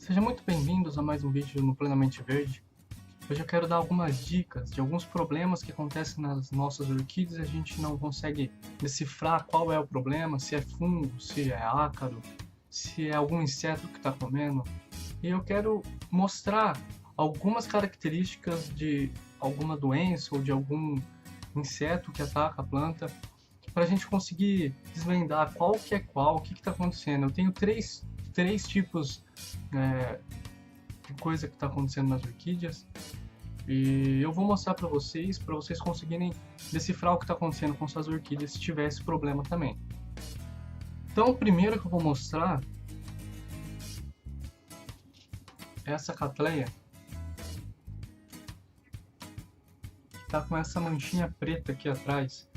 Sejam muito bem-vindos a mais um vídeo no Plenamente Verde. Hoje eu quero dar algumas dicas de alguns problemas que acontecem nas nossas orquídeas e a gente não consegue decifrar qual é o problema, se é fungo, se é ácaro, se é algum inseto que está comendo. E eu quero mostrar algumas características de alguma doença ou de algum inseto que ataca a planta para a gente conseguir desvendar qual que é qual, o que está acontecendo. Eu tenho três tipos de coisa que está acontecendo nas orquídeas e eu vou mostrar para vocês conseguirem decifrar o que está acontecendo com suas orquídeas se tiver esse problema também. Então, o primeiro que eu vou mostrar é essa catleia, que está com essa manchinha preta aqui atrás.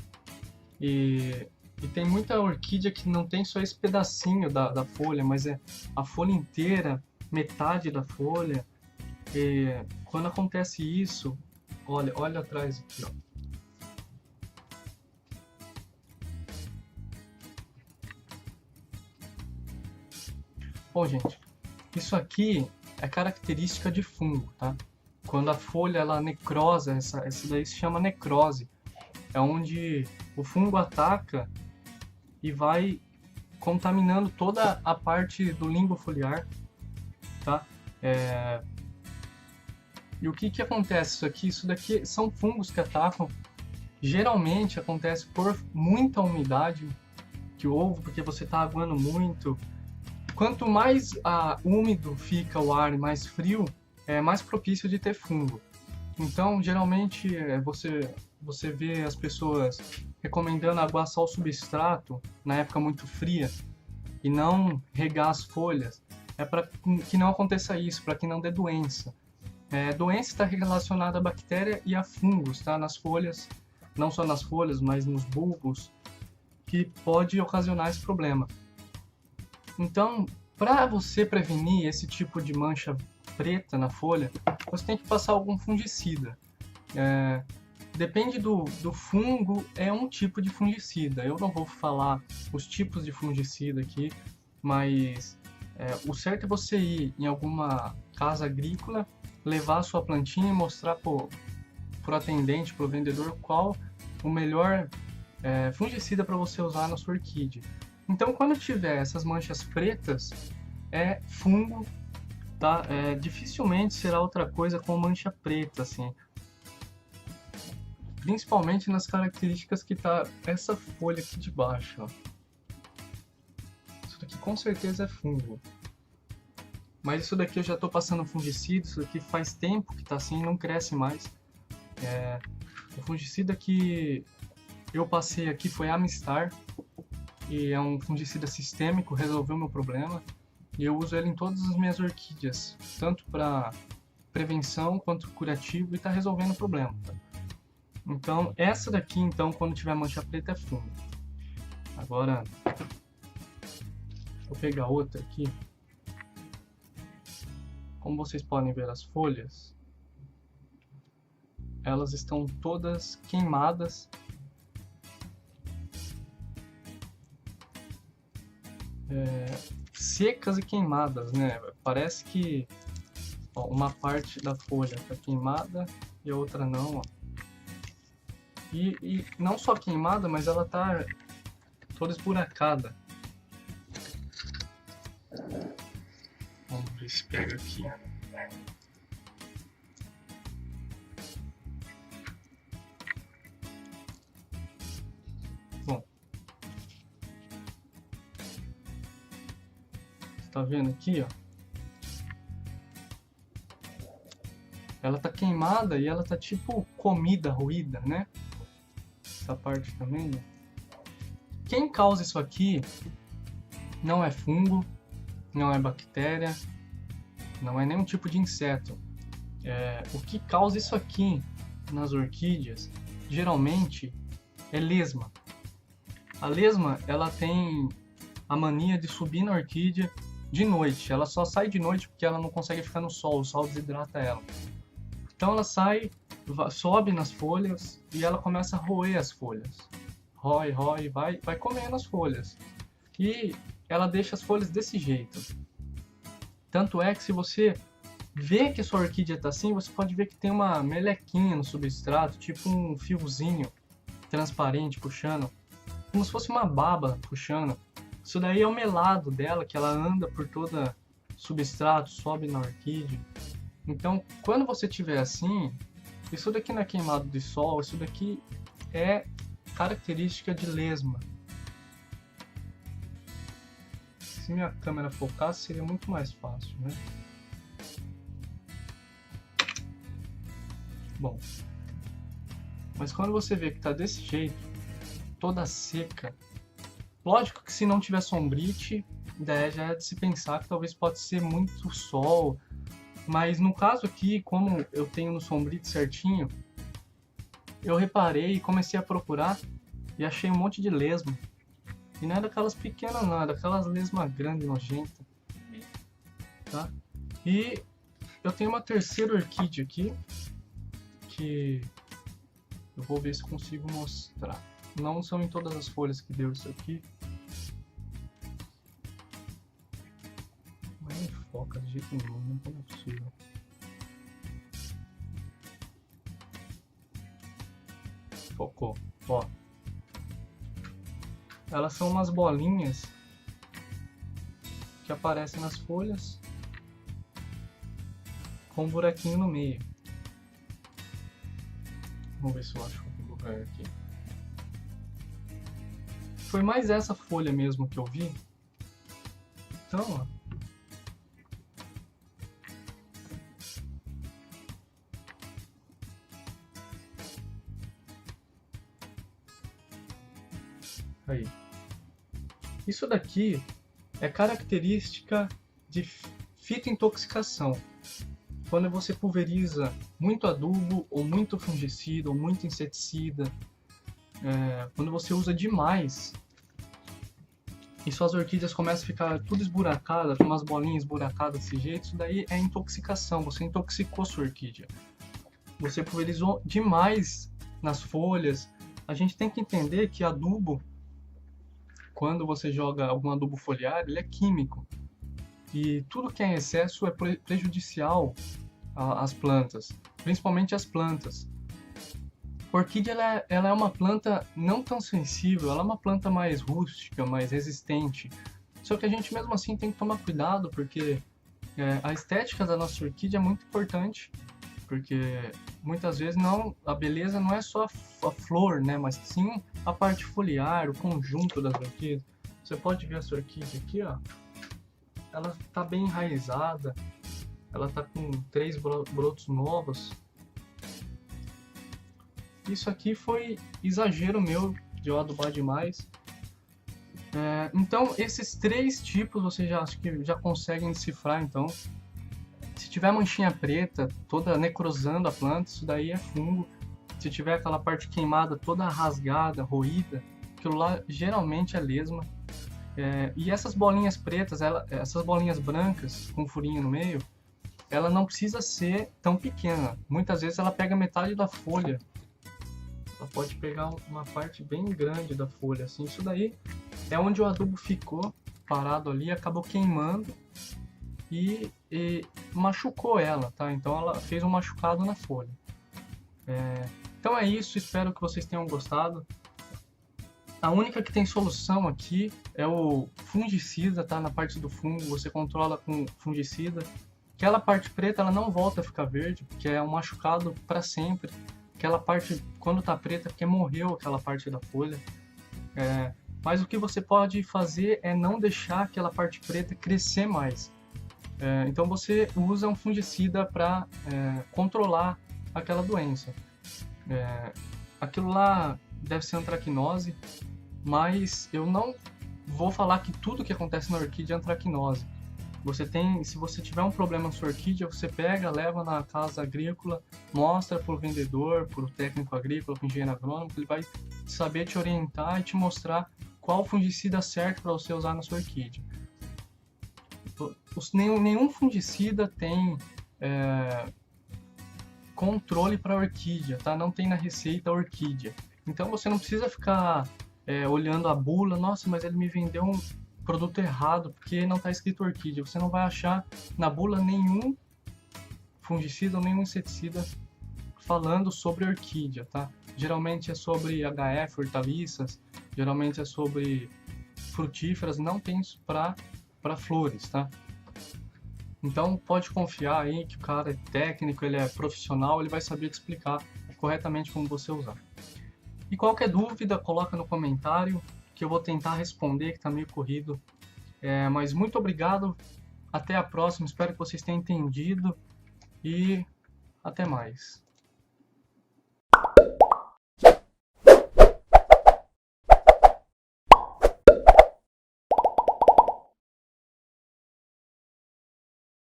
E tem muita orquídea que não tem só esse pedacinho da folha, mas é a folha inteira, metade da folha. E quando acontece isso, olha atrás aqui, ó. Bom, gente, isso aqui é característica de fungo, tá? Quando a folha ela necrosa, essa daí se chama necrose. É onde o fungo ataca e vai contaminando toda a parte do limbo foliar, tá? E o que acontece isso daqui são fungos que atacam. Geralmente acontece por muita umidade que houve, porque você está aguando muito. Quanto mais úmido fica o ar e mais frio, é mais propício de ter fungo. Então, geralmente, você vê as pessoas recomendando aguar só o substrato na época muito fria e não regar as folhas. É para que não aconteça isso, para que não dê doença. Doença está relacionada à bactéria e a fungos, tá? Nas folhas, não só nas folhas, mas nos bulbos, que pode ocasionar esse problema. Então, para você prevenir esse tipo de mancha preta na folha, você tem que passar algum fungicida. Depende do fungo, é um tipo de fungicida. Eu não vou falar os tipos de fungicida aqui, mas o certo é você ir em alguma casa agrícola, levar a sua plantinha e mostrar pro atendente, pro vendedor, qual o melhor fungicida para você usar na sua orquídea. Então, quando tiver essas manchas pretas, é fungo, tá? Dificilmente será outra coisa com mancha preta, assim. Principalmente nas características que tá essa folha aqui de baixo, ó. Isso daqui com certeza é fungo. Mas isso daqui eu já tô passando fungicida, isso daqui faz tempo que tá assim, não cresce mais. O fungicida que eu passei aqui foi Amistar, e é um fungicida sistêmico, resolveu meu problema. E eu uso ele em todas as minhas orquídeas, tanto para prevenção quanto curativo, e está resolvendo o problema. Tá? Então, essa daqui, então, quando tiver mancha preta, é fungo. Agora, vou pegar outra aqui. Como vocês podem ver as folhas, elas estão todas queimadas. Secas e queimadas, né? Parece que uma parte da folha está queimada e a outra não, ó. E não só queimada, mas ela tá toda esburacada. Vamos ver se pega aqui. Bom, tá vendo aqui, ó? Ela tá queimada e ela tá tipo comida, ruída, né? Essa parte também, ó. Quem causa isso aqui não é fungo, não é bactéria, não é nenhum tipo de inseto. O que causa isso aqui nas orquídeas, geralmente, é lesma. A lesma, ela tem a mania de subir na orquídea de noite. Ela só sai de noite porque ela não consegue ficar no sol, o sol desidrata ela. Então ela sai, sobe nas folhas e ela começa a roer as folhas. Rói, vai comendo as folhas. E ela deixa as folhas desse jeito. Tanto é que se você vê que a sua orquídea está assim, você pode ver que tem uma melequinha no substrato, tipo um fiozinho transparente puxando, como se fosse uma baba puxando. Isso daí é o melado dela, que ela anda por toda substrato, sobe na orquídea. Então, quando você tiver assim, isso daqui não é queimado de sol, isso daqui é característica de lesma. Se minha câmera focasse, seria muito mais fácil, né? Bom, mas quando você vê que tá desse jeito, toda seca, lógico que se não tiver sombrite, a ideia já é de se pensar que talvez pode ser muito sol, mas no caso aqui, como eu tenho no sombrite certinho, eu reparei e comecei a procurar e achei um monte de lesma. E não é daquelas pequenas não, é daquelas lesmas grandes, nojentas. Tá? E eu tenho uma terceira orquídea aqui, que eu vou ver se consigo mostrar. Não são em todas as folhas que deu isso aqui. Mas não foca de jeito nenhum, não é possível. Focou, ó. Elas são umas bolinhas que aparecem nas folhas com um buraquinho no meio. Vamos ver se eu acho um lugar aqui. Foi mais essa folha mesmo que eu vi. Então, ó. Aí. Isso daqui é característica de fitointoxicação. Quando você pulveriza muito adubo, ou muito fungicida, ou muito inseticida, quando você usa demais, e suas orquídeas começam a ficar tudo esburacada, com umas bolinhas esburacadas desse jeito, isso daí é intoxicação, você intoxicou sua orquídea. Você pulverizou demais nas folhas. A gente tem que entender que adubo, quando você joga algum adubo foliar, ele é químico. E tudo que é em excesso é prejudicial às plantas, principalmente as plantas. A orquídea ela é uma planta não tão sensível, ela é uma planta mais rústica, mais resistente. Só que a gente mesmo assim tem que tomar cuidado, porque a estética da nossa orquídea é muito importante. Porque muitas vezes a beleza não é só a flor, né, mas sim a parte foliar, o conjunto das orquídeas. Você pode ver essa orquídea aqui, ó. Ela está bem enraizada, ela está com 3 brotos novos. Isso aqui foi exagero meu de eu adubar demais. Então esses 3 tipos você acho que já conseguem decifrar. Então, se tiver manchinha preta toda necrosando a planta, isso daí é fungo. Se tiver aquela parte queimada toda rasgada, roída, aquilo lá geralmente é lesma. E essas bolinhas pretas, essas bolinhas brancas com furinho no meio, ela não precisa ser tão pequena. Muitas vezes ela pega metade da folha. Ela pode pegar uma parte bem grande da folha. Assim. Isso daí é onde o adubo ficou parado ali, acabou queimando e machucou ela, tá? Então ela fez um machucado na folha. Então é isso, espero que vocês tenham gostado. A única que tem solução aqui é o fungicida, tá? Na parte do fungo, você controla com fungicida. Aquela parte preta, ela não volta a ficar verde, porque é um machucado para sempre. Aquela parte, quando tá preta, é porque morreu aquela parte da folha. Mas o que você pode fazer é não deixar aquela parte preta crescer mais. Então você usa um fungicida para controlar aquela doença. Aquilo lá deve ser antracnose, mas eu não vou falar que tudo que acontece na orquídea é antracnose. Se você tiver um problema na sua orquídea, você pega, leva na casa agrícola, mostra para o vendedor, para o técnico agrícola, para o engenheiro agrônomo, ele vai saber te orientar e te mostrar qual fungicida certo para você usar na sua orquídea. Nenhum fungicida tem controle para orquídea, tá? Não tem na receita orquídea. Então você não precisa ficar olhando a bula, nossa, mas ele me vendeu um produto errado, porque não está escrito orquídea. Você não vai achar na bula nenhum fungicida ou nenhum inseticida falando sobre orquídea, tá? Geralmente é sobre HF, hortaliças, geralmente é sobre frutíferas, não tem isso para flores, tá? Então pode confiar aí que o cara é técnico, ele é profissional, ele vai saber te explicar corretamente como você usar. E qualquer dúvida, coloca no comentário que eu vou tentar responder, que tá meio corrido. Mas muito obrigado, até a próxima, espero que vocês tenham entendido e até mais.